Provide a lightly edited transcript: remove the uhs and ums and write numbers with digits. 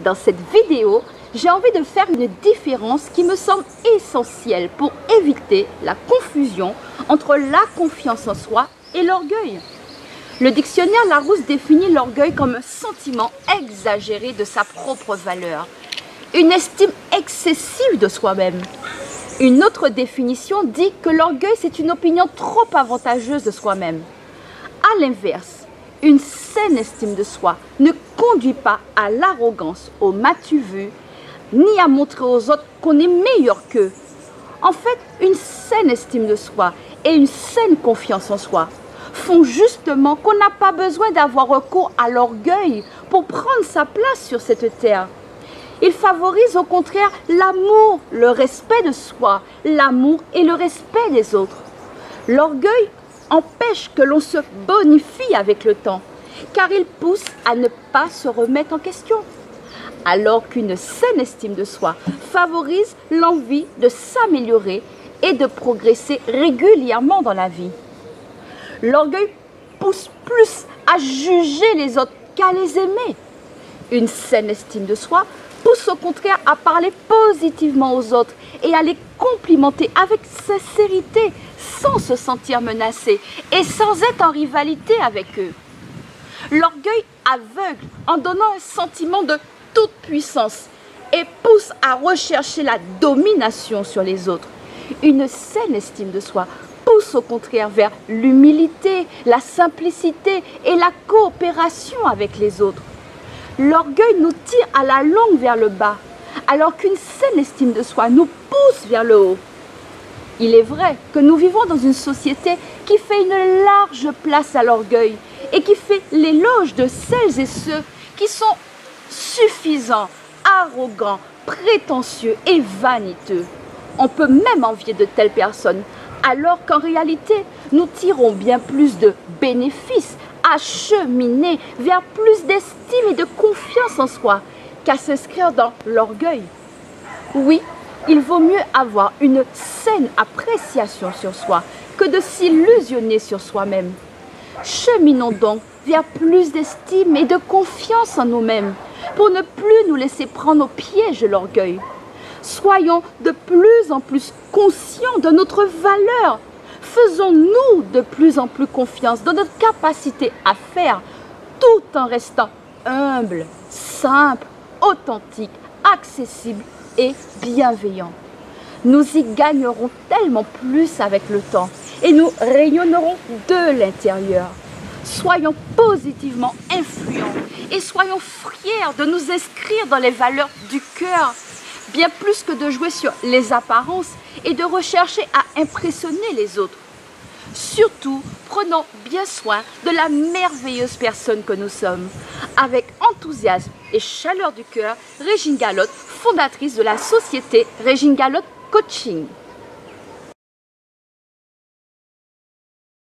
Dans cette vidéo, j'ai envie de faire une différence qui me semble essentielle pour éviter la confusion entre la confiance en soi et l'orgueil. Le dictionnaire Larousse définit l'orgueil comme un sentiment exagéré de sa propre valeur, une estime excessive de soi-même. Une autre définition dit que l'orgueil, c'est une opinion trop avantageuse de soi-même. À l'inverse, une saine estime de soi ne conduit pas à l'arrogance, au m'as-tu vu, ni à montrer aux autres qu'on est meilleur qu'eux. En fait, une saine estime de soi et une saine confiance en soi font justement qu'on n'a pas besoin d'avoir recours à l'orgueil pour prendre sa place sur cette terre. Il favorise au contraire l'amour, le respect de soi, l'amour et le respect des autres. L'orgueil empêche que l'on se bonifie avec le temps, car il pousse à ne pas se remettre en question. Alors qu'une saine estime de soi favorise l'envie de s'améliorer et de progresser régulièrement dans la vie. L'orgueil pousse plus à juger les autres qu'à les aimer. Une saine estime de soi pousse au contraire à parler positivement aux autres et à les complimenter avec sincérité, sans se sentir menacé et sans être en rivalité avec eux. L'orgueil aveugle en donnant un sentiment de toute puissance et pousse à rechercher la domination sur les autres. Une saine estime de soi pousse au contraire vers l'humilité, la simplicité et la coopération avec les autres. L'orgueil nous tire à la longue vers le bas, alors qu'une saine estime de soi nous pousse vers le haut. Il est vrai que nous vivons dans une société qui fait une large place à l'orgueil et qui fait l'éloge de celles et ceux qui sont suffisants, arrogants, prétentieux et vaniteux. On peut même envier de telles personnes, alors qu'en réalité, nous tirons bien plus de bénéfices à cheminer vers plus d'estime et de confiance en soi qu'à s'inscrire dans l'orgueil. Oui, il vaut mieux avoir une saine appréciation sur soi que de s'illusionner sur soi-même. Cheminons donc vers plus d'estime et de confiance en nous-mêmes pour ne plus nous laisser prendre au piège de l'orgueil. Soyons de plus en plus conscients de notre valeur. Faisons-nous de plus en plus confiance dans notre capacité à faire tout en restant humble, simple, authentique, accessible et bienveillant. Nous y gagnerons tellement plus avec le temps et nous rayonnerons de l'intérieur. Soyons positivement influents et soyons fiers de nous inscrire dans les valeurs du cœur, bien plus que de jouer sur les apparences et de rechercher à impressionner les autres. Surtout, prenons bien soin de la merveilleuse personne que nous sommes. Avec enthousiasme et chaleur du cœur, Régine Galotte, fondatrice de la société Régine Galotte Coaching.